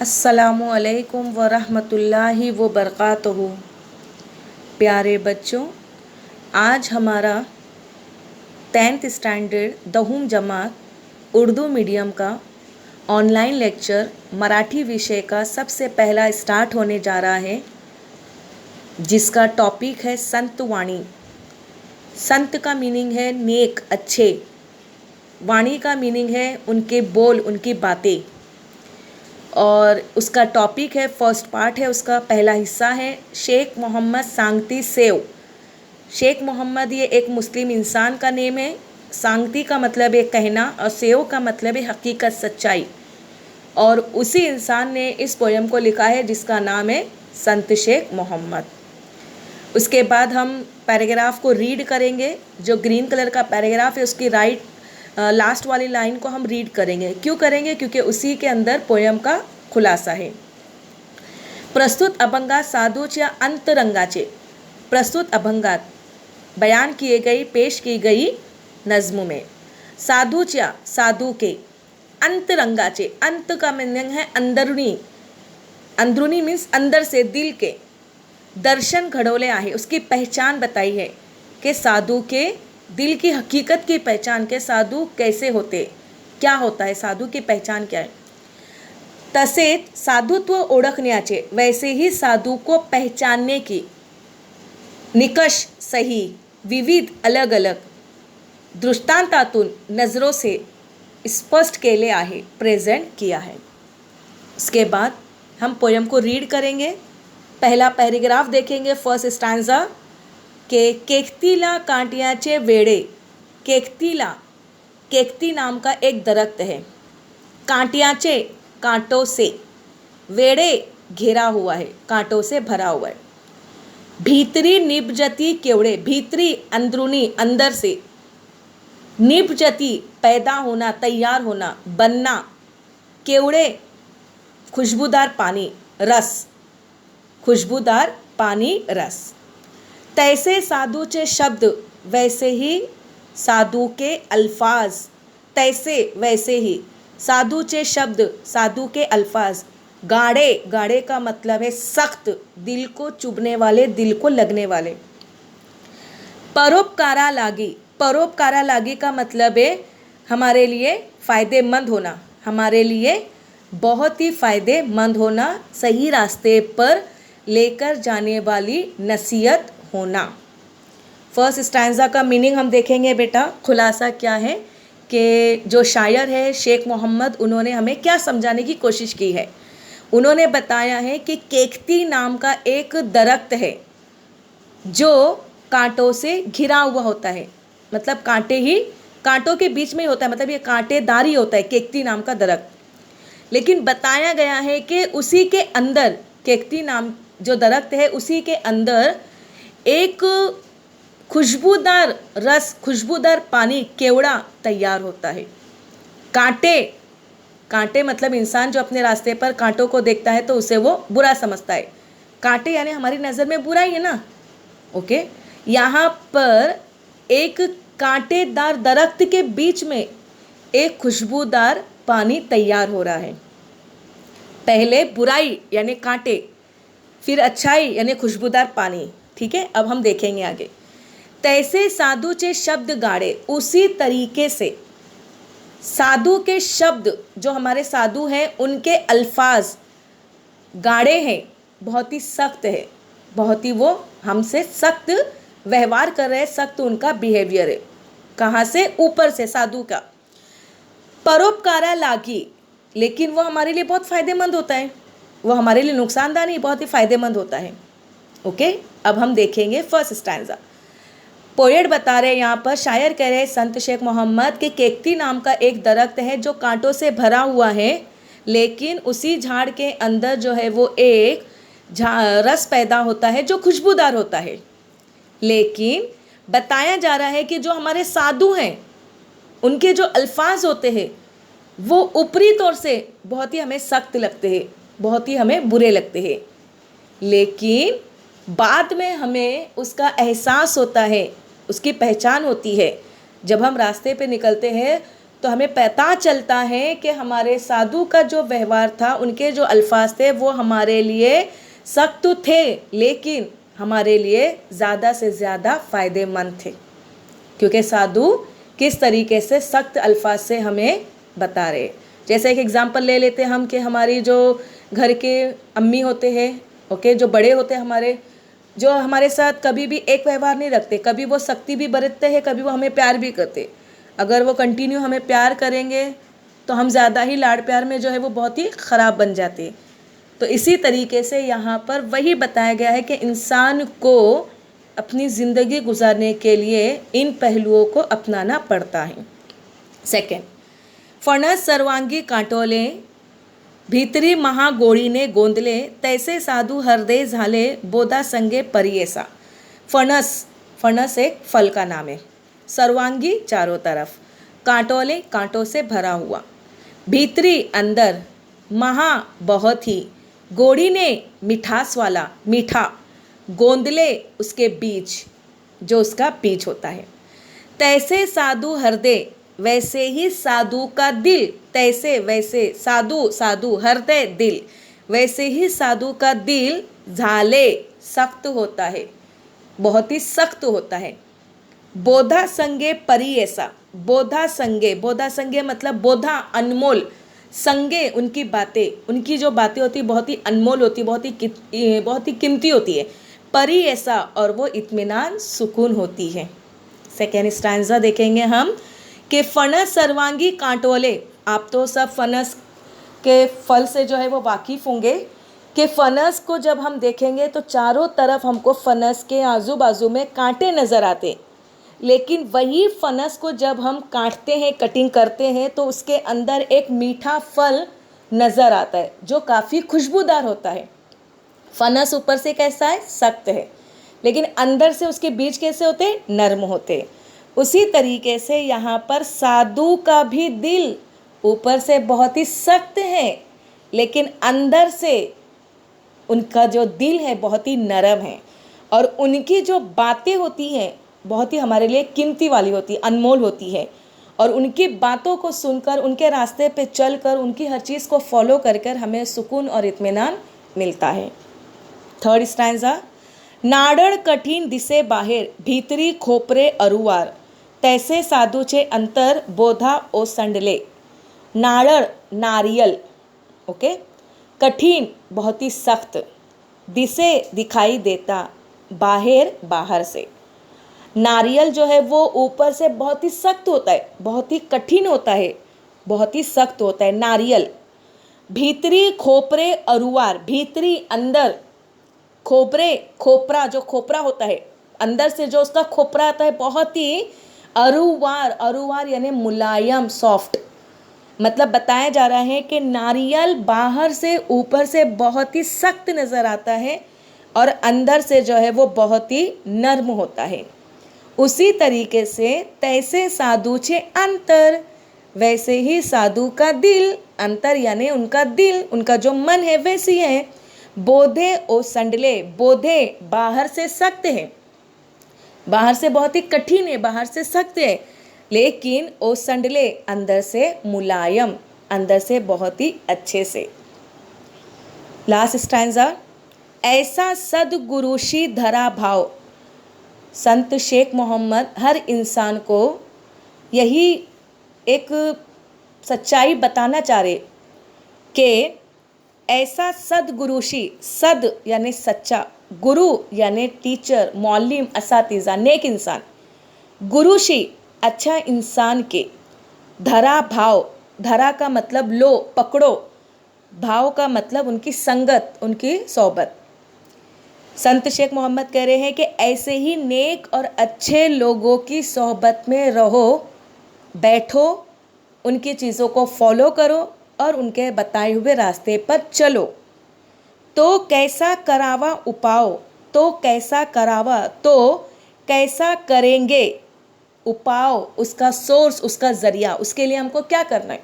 अस्सलामु अलैकुम वरहमतुल्लाहि व बरकातहू। प्यारे बच्चों, आज हमारा 10th स्टैंडर्ड दहूम जमात उर्दू मीडियम का ऑनलाइन लेक्चर मराठी विषय का सबसे पहला स्टार्ट होने जा रहा है, जिसका टॉपिक है संत वाणी। संत का मीनिंग है नेक, अच्छे। वाणी का मीनिंग है उनके बोल, उनकी बातें। और उसका टॉपिक है, फर्स्ट पार्ट है, उसका पहला हिस्सा है शेख मोहम्मद सांगती सेव। शेख मोहम्मद ये एक मुस्लिम इंसान का नेम है। सांगती का मतलब है कहना और सेव का मतलब है हकीकत, सच्चाई। और उसी इंसान ने इस पोयम को लिखा है जिसका नाम है संत शेख मोहम्मद। उसके बाद हम पैराग्राफ को रीड करेंगे। जो ग्रीन कलर का पैराग्राफ है उसकी लास्ट वाली लाइन को हम रीड करेंगे। क्यों करेंगे? क्योंकि उसी के अंदर पोयम का खुलासा है। प्रस्तुत अभंगात साधूच्या अंतरंगाचे। प्रस्तुत अभंगात बयान किए गई, पेश की गई नज्म में साधूच्या, साधु के, अंतरंगाचे, अंत का मीनिंग है अंदरूनी। अंदरूनी मीन्स अंदर से, दिल के। दर्शन घडवले आहे, उसकी पहचान बताई है कि साधु के दिल की हकीकत की पहचान के साधु कैसे होते, क्या होता है, साधु की पहचान क्या है। तसेच साधुत्व ओळखण्याचे, वैसे ही साधु को पहचानने की निकष सही, विविध, अलग अलग दृष्टांतातून, नजरों से स्पष्ट केले आहे, प्रेजेंट किया है। उसके बाद हम पोयम को रीड करेंगे। पहला पैराग्राफ देखेंगे, फर्स्ट स्टैंजा के केकतीला कांटियाचे वेड़े। केकतीला, केकती नाम का एक दरख्त है। कांटियाचे, कांटों से, वेड़े घेरा हुआ है, कांटों से भरा हुआ है। भीतरी निबजती केवड़े, भीतरी अंदरूनी, अंदर से। निबजती पैदा होना, तैयार होना, बनना। केवड़े खुशबूदार पानी, रस, खुशबूदार पानी, रस। तैसे साधुचे शब्द, वैसे ही साधु के अल्फाज। तैसे, वैसे ही साधुचे शब्द, साधु के अल्फाज। गाढ़े, गाढ़े का मतलब है सख्त, दिल को चुभने वाले, दिल को लगने वाले। परोपकारा लागी, परोपकारा लागी का मतलब है हमारे लिए फ़ायदेमंद होना, हमारे लिए बहुत ही फ़ायदेमंद होना, सही रास्ते पर लेकर जाने वाली नसीहत होना। फर्स्ट स्टैंजा का मीनिंग हम देखेंगे बेटा। खुलासा क्या है कि जो शायर है शेख मोहम्मद, उन्होंने हमें क्या समझाने की कोशिश की है। उन्होंने बताया है कि केकती नाम का एक दरख्त है जो कांटों से घिरा हुआ होता है, मतलब कांटे ही, कांटों के बीच में ही होता है, मतलब ये कांटेदार ही होता है केकती नाम का दरख्त। लेकिन बताया गया है कि उसी के अंदर, केकती नाम जो दरख्त है, उसी के अंदर एक खुशबूदार रस, खुशबूदार पानी, केवड़ा तैयार होता है। कांटे, कांटे मतलब इंसान जो अपने रास्ते पर कांटों को देखता है तो उसे वो बुरा समझता है। कांटे यानी हमारी नज़र में बुरा ही है ना। ओके, यहाँ पर एक कांटेदार दरख्त के बीच में एक खुशबूदार पानी तैयार हो रहा है। पहले बुराई यानी कांटे, फिर अच्छाई यानी खुशबूदार पानी। ठीक है, अब हम देखेंगे आगे। तैसे साधुचे शब्द गाढ़े, उसी तरीके से साधु के शब्द, जो हमारे साधु हैं, उनके अल्फाज गाढ़े हैं, बहुत ही सख्त है, बहुत ही वो हमसे सख्त व्यवहार कर रहे हैं, सख्त उनका बिहेवियर है। कहाँ से? ऊपर से, साधु का। परोपकारा लागी, लेकिन वो हमारे लिए बहुत फ़ायदेमंद होता है, वो हमारे लिए नुकसानदायक नहीं, बहुत ही फ़ायदेमंद होता है। ओके, अब हम देखेंगे फर्स्ट स्टैंजा। पोएट बता रहे हैं, यहाँ पर शायर कह रहे हैं संत शेख मोहम्मद के केकती नाम का एक दरख्त है जो कांटों से भरा हुआ है, लेकिन उसी झाड़ के अंदर जो है वो एक रस पैदा होता है जो खुशबूदार होता है। लेकिन बताया जा रहा है कि जो हमारे साधु हैं, उनके जो अल्फाज होते हैं वो ऊपरी तौर से बहुत ही हमें सख्त लगते हैं, बहुत ही हमें बुरे लगते हैं, लेकिन बाद में हमें उसका एहसास होता है, उसकी पहचान होती है। जब हम रास्ते पे निकलते हैं तो हमें पता चलता है कि हमारे साधु का जो व्यवहार था, उनके जो अल्फाज थे वो हमारे लिए सख्त थे लेकिन हमारे लिए ज़्यादा से ज़्यादा फ़ायदेमंद थे, क्योंकि साधु किस तरीके से सख्त अल्फाज से हमें बता रहे। जैसे एक एग्जांपल ले लेते हैं हम कि हमारी जो घर के अम्मी होते हैं, ओके, जो बड़े होते हैं हमारे, जो हमारे साथ कभी भी एक व्यवहार नहीं रखते, कभी वो सख्ती भी बरतते हैं, कभी वो हमें प्यार भी करते। अगर वो कंटिन्यू हमें प्यार करेंगे तो हम ज़्यादा ही लाड़ प्यार में जो है वो बहुत ही ख़राब बन जाते। तो इसी तरीके से यहाँ पर वही बताया गया है कि इंसान को अपनी ज़िंदगी गुजारने के लिए इन पहलुओं को अपनाना पड़ता है। सेकेंड, फणस सर्वांगी कांटोले भीतरी महागोळीने गोंदले तैसे साधु हृदय झाले बोधा संगे परियेसा। फणस, फणस एक फल का नाम है। सर्वांगी चारों तरफ, कांटोले कांटों से भरा हुआ, भीतरी अंदर, महा बहुत ही, गोड़ी ने मिठास वाला मीठा, गोंदले उसके बीज, जो उसका बीज होता है। तैसे साधु हृदय, वैसे ही साधु का दिल, तैसे वैसे, साधु साधु, हृदय दिल, वैसे ही साधु का दिल झाले सख्त होता है, बहुत ही सख्त होता है। बोधा संगे परियेसा, बोधा संगे, बोधा संगे मतलब बोधा अनमोल, संगे उनकी बातें, उनकी जो बातें होती बहुत ही अनमोल होती, बहुत ही कीमती होती है। परियेसा, और वो इत्मीनान सुकून होती है। सेकेंड स्टैंजा देखेंगे हम कि फणस सर्वांगी कांटोले। आप तो सब फणस के फल से जो है वो वाकिफ़ होंगे कि फणस को जब हम देखेंगे तो चारों तरफ हमको फणस के आजू बाजू में कांटे नज़र आते, लेकिन वही फणस को जब हम काटते हैं, कटिंग करते हैं, तो उसके अंदर एक मीठा फल नज़र आता है जो काफ़ी खुशबूदार होता है। फणस ऊपर से कैसा है, सख्त है, लेकिन अंदर से उसके बीज कैसे होते हैं, नर्म होते। उसी तरीके से यहाँ पर साधु का भी दिल ऊपर से बहुत ही सख्त है, लेकिन अंदर से उनका जो दिल है बहुत ही नरम है, और उनकी जो बातें होती हैं बहुत ही हमारे लिए कीमती वाली होती, अनमोल होती है, और उनकी बातों को सुनकर, उनके रास्ते पे चलकर, उनकी हर चीज़ को फॉलो कर कर हमें सुकून और इत्मीनान मिलता है। थर्ड स्टैंजा, नाडळ कठीण दिसे बाहेर भीतरी खोपरे अरुवार तैसे साधूचे अंतर बोधा ओसंडले। नाडळ नारियल, ओके, कठिन बहुत ही सख्त, दिसे दिखाई देता, बाहर बाहर से। नारियल जो है वो ऊपर से बहुत ही सख्त होता है, बहुत ही कठिन होता है, बहुत ही सख्त होता है नारियल। भीतरी खोपरे अरुवार, भीतरी अंदर, खोपरे खोपरा, जो खोपरा होता है अंदर से जो उसका खोपरा आता है बहुत ही अरुवार, अरुवार यानी मुलायम, सॉफ्ट। मतलब बताया जा रहा है कि नारियल बाहर से ऊपर से बहुत ही सख्त नज़र आता है और अंदर से जो है वो बहुत ही नर्म होता है। उसी तरीके से तैसे साधु छे अंतर, वैसे ही साधु का दिल, अंतर यानी उनका दिल, उनका जो मन है वैसी है। बोधे ओ संडले, बोधे बाहर से सख्त है, बाहर से बहुत ही कठिन है, बाहर से सख्त है, लेकिन ओ संडले अंदर से मुलायम, अंदर से बहुत ही अच्छे से। लास्ट स्टैंजा, ऐसा सदगुरुशी धरा भाव। संत शेख मोहम्मद हर इंसान को यही एक सच्चाई बताना चाह रहे कि ऐसा सदगुरुशी, सद यानी सच्चा, गुरु यानी टीचर, मौलिम, असातिज़ा, नेक इंसान, गुरुशी अच्छा इंसान के, धरा भाव, धरा का मतलब लो, पकड़ो, भाव का मतलब उनकी संगत, उनकी सोबत। संत शेख मोहम्मद कह रहे हैं कि ऐसे ही नेक और अच्छे लोगों की सोहबत में रहो, बैठो, उनकी चीज़ों को फॉलो करो और उनके बताए हुए रास्ते पर चलो। तो कैसा करावा उपाओ, तो कैसा करावा, तो कैसा करेंगे, उपाओ उसका सोर्स, उसका ज़रिया, उसके लिए हमको क्या करना है,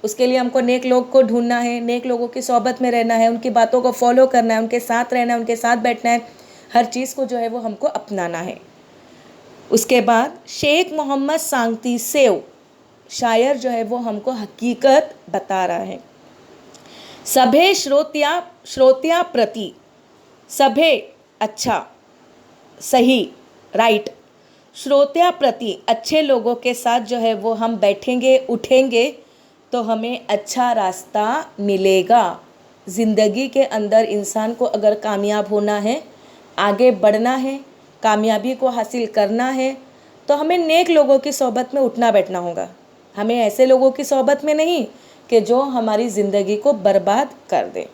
उसके लिए हमको नेक लोग को ढूंढना है, नेक लोगों की सोहबत में रहना है, उनकी बातों को फॉलो करना है, उनके साथ रहना है, उनके साथ बैठना है, हर चीज़ को जो है वो हमको अपनाना है। उसके बाद शेख मोहम्मद सांगती सेव, शायर जो है वो हमको हकीकत बता रहा है। सभे श्रोत्या प्रति, सभे अच्छा, सही, राइट, श्रोत्या प्रति अच्छे लोगों के साथ जो है वो हम बैठेंगे उठेंगे तो हमें अच्छा रास्ता मिलेगा। ज़िंदगी के अंदर इंसान को अगर कामयाब होना है, आगे बढ़ना है, कामयाबी को हासिल करना है, तो हमें नेक लोगों की सोहबत में उठना बैठना होगा। हमें ऐसे लोगों की सोहबत में नहीं कि जो हमारी ज़िंदगी को बर्बाद कर दे।